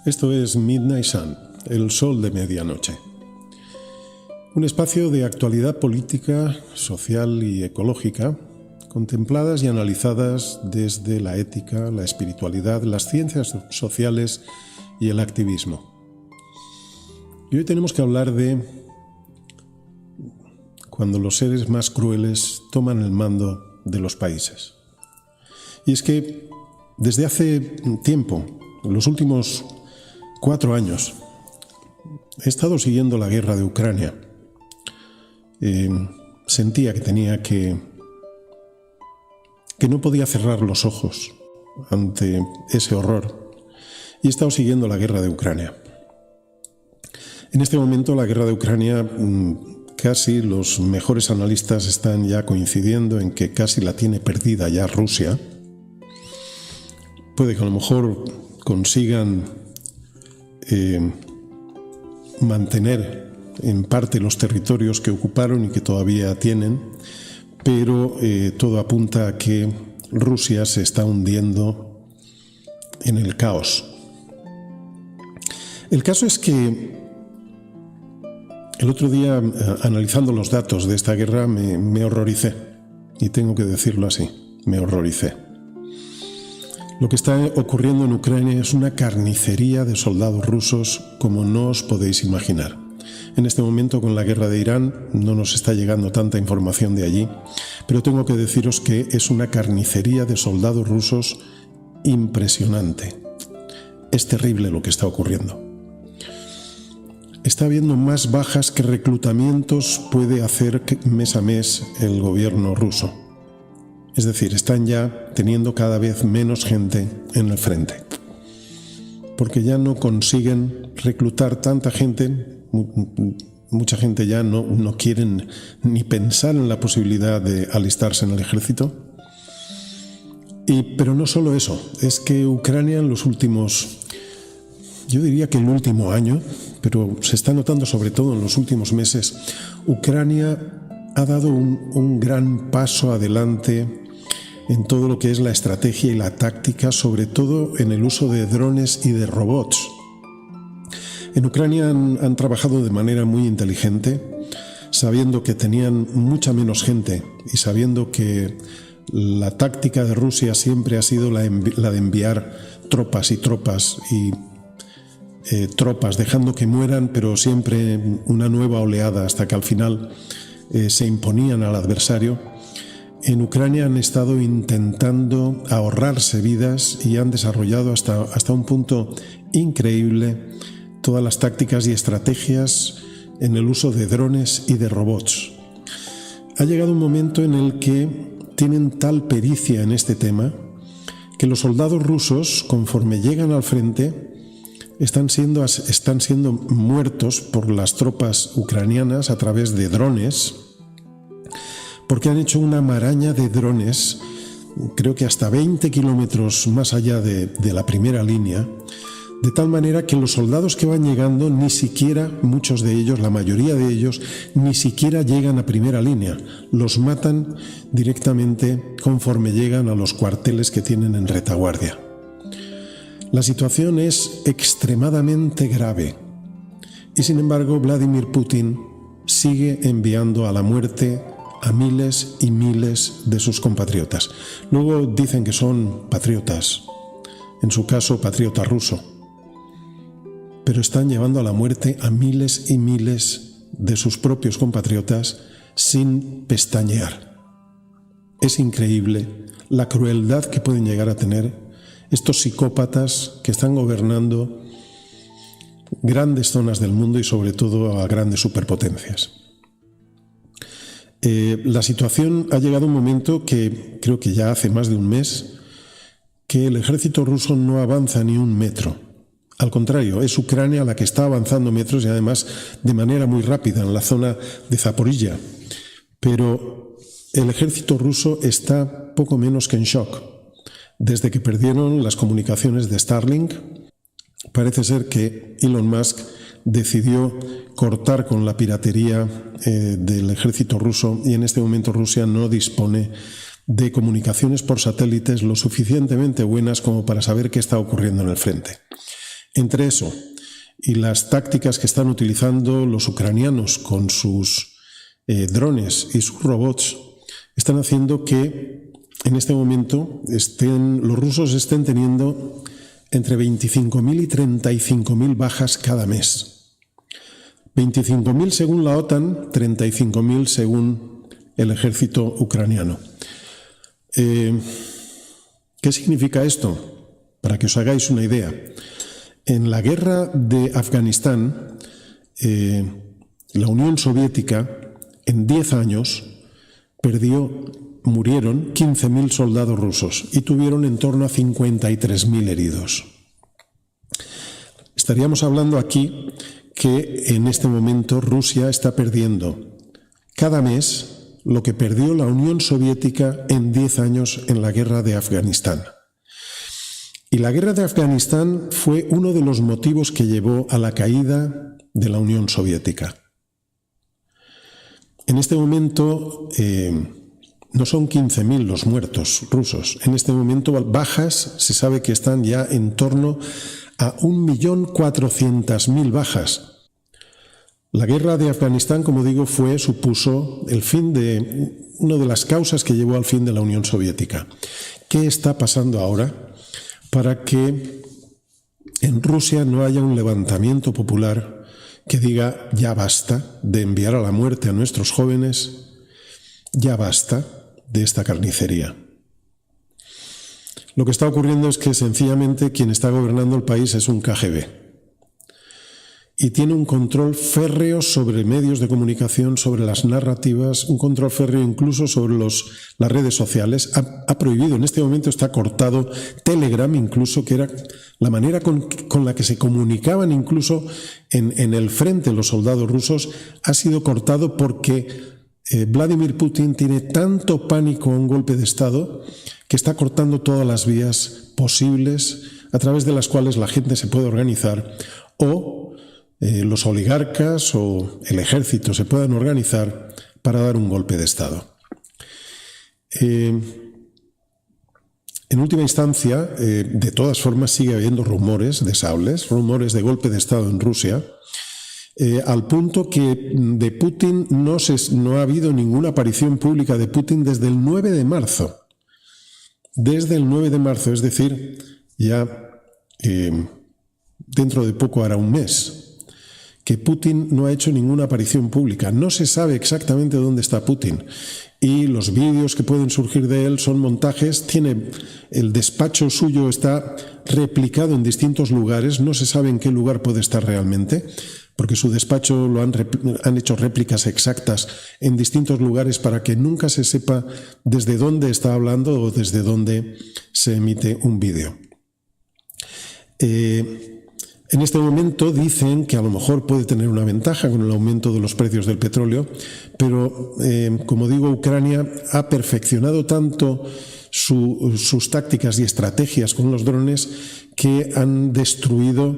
Esto es Midnight Sun, el sol de medianoche. Un espacio de actualidad política, social y ecológica, contempladas y analizadas desde la ética, la espiritualidad, las ciencias sociales y el activismo. Y hoy tenemos que hablar de cuando los seres más crueles toman el mando de los países. Y es que desde hace tiempo, en los últimos 4 años, he estado siguiendo la guerra de Ucrania. Sentía que tenía que no podía cerrar los ojos ante ese horror. Y he estado siguiendo la guerra de Ucrania. En este momento la guerra de Ucrania, casi los mejores analistas están ya coincidiendo en que casi la tiene perdida ya Rusia. Puede que a lo mejor consigan mantener en parte los territorios que ocuparon y que todavía tienen, pero todo apunta a que Rusia se está hundiendo en el caos. El caso es que el otro día, analizando los datos de esta guerra, me horroricé, y tengo que decirlo así, me horroricé. Lo que está ocurriendo en Ucrania es una carnicería de soldados rusos como no os podéis imaginar. En este momento, con la guerra de Irán, no nos está llegando tanta información de allí, pero tengo que deciros que es una carnicería de soldados rusos impresionante. Es terrible lo que está ocurriendo. Está habiendo más bajas que reclutamientos puede hacer mes a mes el gobierno ruso. Es decir, están ya teniendo cada vez menos gente en el frente. Porque ya no consiguen reclutar tanta gente, mucha gente ya no quieren ni pensar en la posibilidad de alistarse en el ejército. Pero no solo eso, es que Ucrania en los últimos, yo diría que el último año, pero se está notando sobre todo en los últimos meses, Ucrania ha dado un gran paso adelante en todo lo que es la estrategia y la táctica, sobre todo en el uso de drones y de robots. En Ucrania han trabajado de manera muy inteligente, sabiendo que tenían mucha menos gente y sabiendo que la táctica de Rusia siempre ha sido la de enviar tropas y tropas y tropas, dejando que mueran, pero siempre una nueva oleada hasta que al final se imponían al adversario. En Ucrania han estado intentando ahorrarse vidas y han desarrollado hasta un punto increíble todas las tácticas y estrategias en el uso de drones y de robots. Ha llegado un momento en el que tienen tal pericia en este tema que los soldados rusos, conforme llegan al frente, están siendo muertos por las tropas ucranianas a través de drones, porque han hecho una maraña de drones, creo que hasta 20 kilómetros más allá de la primera línea, de tal manera que los soldados que van llegando, ni siquiera, muchos de ellos, la mayoría de ellos, ni siquiera llegan a primera línea. Los matan directamente conforme llegan a los cuarteles que tienen en retaguardia. La situación es extremadamente grave y, sin embargo, Vladimir Putin sigue enviando a la muerte a miles y miles de sus compatriotas. Luego dicen que son patriotas, en su caso patriota ruso, pero están llevando a la muerte a miles y miles de sus propios compatriotas sin pestañear. Es increíble la crueldad que pueden llegar a tener estos psicópatas que están gobernando grandes zonas del mundo y sobre todo a grandes superpotencias. La situación ha llegado a un momento que creo que ya hace más de un mes que el ejército ruso no avanza ni un metro. Al contrario, es Ucrania la que está avanzando metros y además de manera muy rápida en la zona de Zaporilla. Pero el ejército ruso está poco menos que en shock. Desde que perdieron las comunicaciones de Starlink, parece ser que Elon Musk decidió cortar con la piratería del ejército ruso y en este momento Rusia no dispone de comunicaciones por satélites lo suficientemente buenas como para saber qué está ocurriendo en el frente. Entre eso y las tácticas que están utilizando los ucranianos con sus drones y sus robots, están haciendo que en este momento los rusos estén teniendo entre 25.000 y 35.000 bajas cada mes. 25.000 según la OTAN, 35.000 según el ejército ucraniano. ¿Qué significa esto? Para que os hagáis una idea. En la guerra de Afganistán, la Unión Soviética en 10 años murieron 15.000 soldados rusos y tuvieron en torno a 53.000 heridos. Estaríamos hablando aquí que en este momento Rusia está perdiendo cada mes lo que perdió la Unión Soviética en 10 años en la guerra de Afganistán. Y la guerra de Afganistán fue uno de los motivos que llevó a la caída de la Unión Soviética. En este momento no son 15.000 los muertos rusos. En este momento bajas se sabe que están ya en torno a 1.400.000 bajas. La guerra de Afganistán, como digo, supuso el fin de una de las causas que llevó al fin de la Unión Soviética. ¿Qué está pasando ahora para que en Rusia no haya un levantamiento popular que diga ya basta de enviar a la muerte a nuestros jóvenes, ya basta de esta carnicería? Lo que está ocurriendo es que sencillamente quien está gobernando el país es un KGB y tiene un control férreo sobre medios de comunicación, sobre las narrativas, un control férreo incluso sobre las redes sociales. Ha prohibido, en este momento está cortado Telegram incluso, que era la manera con la que se comunicaban incluso en el frente los soldados rusos, ha sido cortado porque Vladimir Putin tiene tanto pánico a un golpe de Estado que está cortando todas las vías posibles a través de las cuales la gente se puede organizar o los oligarcas o el ejército se puedan organizar para dar un golpe de Estado. En última instancia, de todas formas, sigue habiendo rumores de sables, rumores de golpe de Estado en Rusia, al punto que de Putin no ha habido ninguna aparición pública de Putin desde el 9 de marzo. Desde el 9 de marzo, es decir, ya dentro de poco hará un mes, que Putin no ha hecho ninguna aparición pública. No se sabe exactamente dónde está Putin. Y los vídeos que pueden surgir de él son montajes. El despacho suyo está replicado en distintos lugares. No se sabe en qué lugar puede estar realmente, porque su despacho han hecho réplicas exactas en distintos lugares para que nunca se sepa desde dónde está hablando o desde dónde se emite un vídeo. En este momento dicen que a lo mejor puede tener una ventaja con el aumento de los precios del petróleo, pero como digo, Ucrania ha perfeccionado tanto sus tácticas y estrategias con los drones que han destruido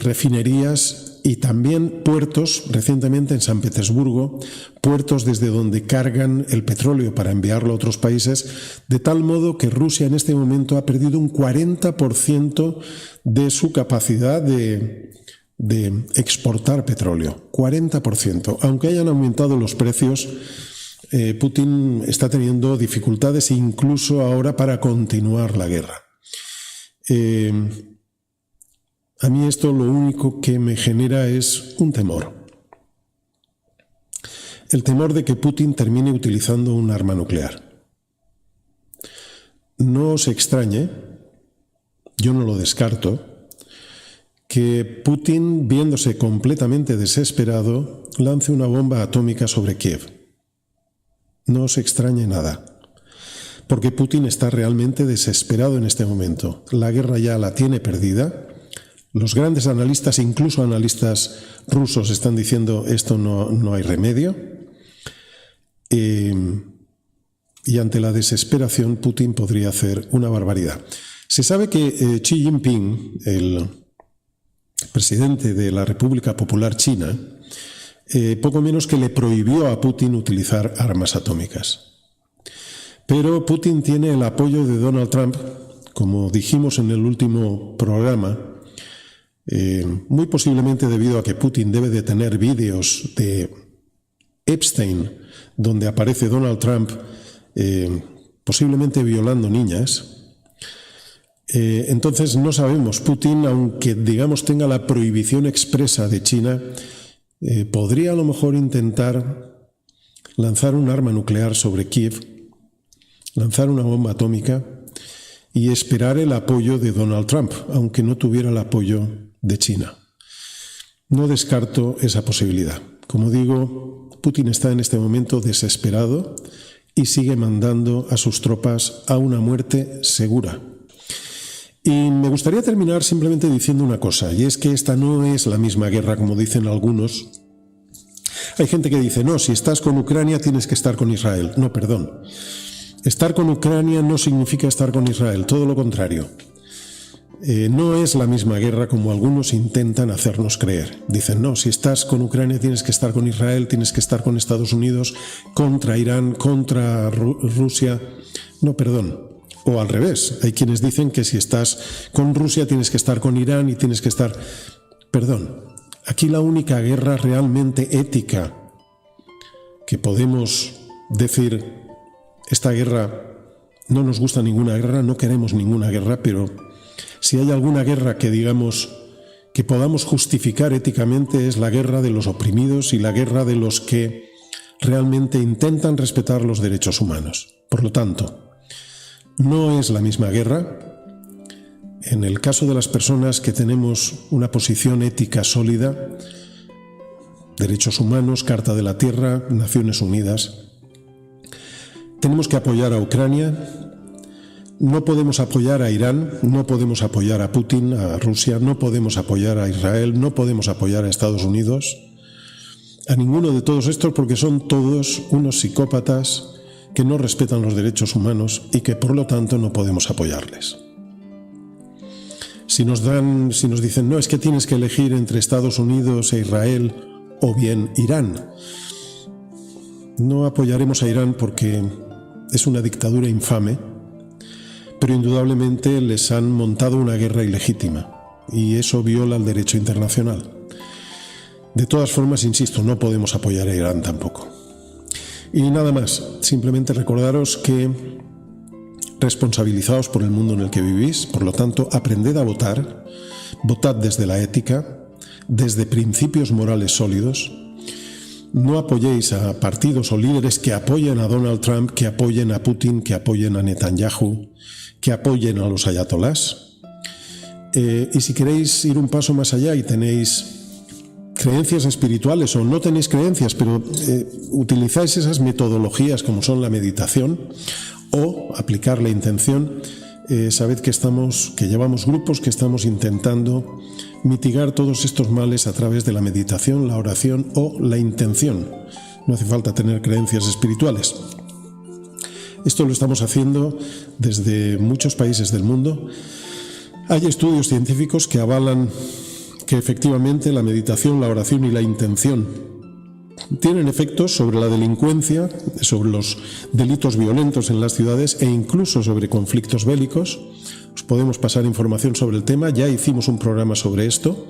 refinerías y también puertos, recientemente en San Petersburgo, puertos desde donde cargan el petróleo para enviarlo a otros países, de tal modo que Rusia en este momento ha perdido un 40% de su capacidad de exportar petróleo. 40%. Aunque hayan aumentado los precios, Putin está teniendo dificultades incluso ahora para continuar la guerra. A mí esto lo único que me genera es un temor. El temor de que Putin termine utilizando un arma nuclear. No os extrañe, yo no lo descarto, que Putin, viéndose completamente desesperado, lance una bomba atómica sobre Kiev. No os extrañe nada, porque Putin está realmente desesperado en este momento. La guerra ya la tiene perdida. Los grandes analistas, incluso analistas rusos, están diciendo esto no hay remedio. Y ante la desesperación, Putin podría hacer una barbaridad. Se sabe que Xi Jinping, el presidente de la República Popular China, poco menos que le prohibió a Putin utilizar armas atómicas. Pero Putin tiene el apoyo de Donald Trump, como dijimos en el último programa, muy posiblemente debido a que Putin debe de tener vídeos de Epstein, donde aparece Donald Trump posiblemente violando niñas. Entonces no sabemos, Putin, aunque digamos tenga la prohibición expresa de China, podría a lo mejor intentar lanzar un arma nuclear sobre Kiev, lanzar una bomba atómica y esperar el apoyo de Donald Trump, aunque no tuviera el apoyo de China. No descarto esa posibilidad. Como digo, Putin está en este momento desesperado y sigue mandando a sus tropas a una muerte segura. Y me gustaría terminar simplemente diciendo una cosa, y es que esta no es la misma guerra como dicen algunos. Hay gente que dice, no, si estás con Ucrania tienes que estar con Israel. No, perdón. Estar con Ucrania no significa estar con Israel, todo lo contrario. No es la misma guerra como algunos intentan hacernos creer. Dicen, no, si estás con Ucrania tienes que estar con Israel, tienes que estar con Estados Unidos, contra Irán, contra Rusia. No, perdón. O al revés, hay quienes dicen que si estás con Rusia tienes que estar con Irán y tienes que estar... Perdón, aquí la única guerra realmente ética que podemos decir, esta guerra, no nos gusta ninguna guerra, no queremos ninguna guerra, pero si hay alguna guerra que digamos que podamos justificar éticamente es la guerra de los oprimidos y la guerra de los que realmente intentan respetar los derechos humanos. Por lo tanto, no es la misma guerra. En el caso de las personas que tenemos una posición ética sólida, derechos humanos, Carta de la Tierra, Naciones Unidas, tenemos que apoyar a Ucrania. No podemos apoyar a Irán, no podemos apoyar a Putin, a Rusia, no podemos apoyar a Israel, no podemos apoyar a Estados Unidos, a ninguno de todos estos porque son todos unos psicópatas que no respetan los derechos humanos y que por lo tanto no podemos apoyarles. Si nos dicen, no, es que tienes que elegir entre Estados Unidos e Israel o bien Irán, no apoyaremos a Irán porque es una dictadura infame, pero indudablemente les han montado una guerra ilegítima y eso viola el derecho internacional. De todas formas, insisto, no podemos apoyar a Irán tampoco. Y nada más, simplemente recordaros que responsabilizaos por el mundo en el que vivís, por lo tanto, aprended a votar, votad desde la ética, desde principios morales sólidos, no apoyéis a partidos o líderes que apoyen a Donald Trump, que apoyen a Putin, que apoyen a Netanyahu, que apoyen a los ayatolás. Y si queréis ir un paso más allá y tenéis creencias espirituales o no tenéis creencias, pero utilizáis esas metodologías como son la meditación o aplicar la intención, sabed que llevamos grupos que estamos intentando mitigar todos estos males a través de la meditación, la oración o la intención. No hace falta tener creencias espirituales. Esto lo estamos haciendo desde muchos países del mundo. Hay estudios científicos que avalan que efectivamente la meditación, la oración y la intención tienen efectos sobre la delincuencia, sobre los delitos violentos en las ciudades e incluso sobre conflictos bélicos. Os podemos pasar información sobre el tema, ya hicimos un programa sobre esto.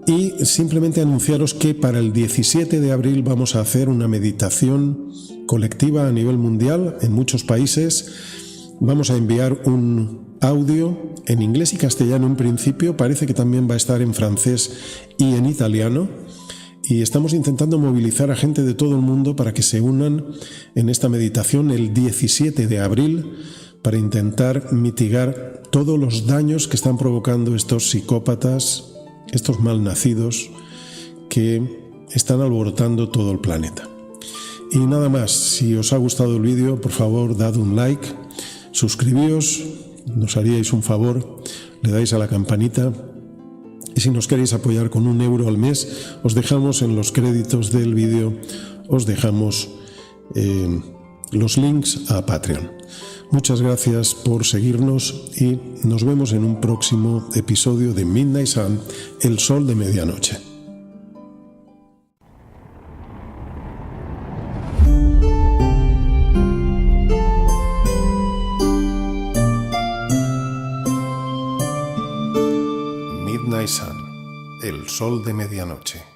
Y simplemente anunciaros que para el 17 de abril vamos a hacer una meditación colectiva a nivel mundial en muchos países. Vamos a enviar un audio en inglés y castellano en principio, parece que también va a estar en francés y en italiano. Y estamos intentando movilizar a gente de todo el mundo para que se unan en esta meditación el 17 de abril para intentar mitigar todos los daños que están provocando estos psicópatas, estos malnacidos que están alborotando todo el planeta. Y nada más, si os ha gustado el vídeo, por favor, dad un like, suscribíos, nos haríais un favor, le dais a la campanita. Y si nos queréis apoyar con €1 al mes, os dejamos en los créditos del vídeo, os dejamos los links a Patreon. Muchas gracias por seguirnos y nos vemos en un próximo episodio de Midnight Sun, el sol de medianoche. Midnight Sun, el sol de medianoche.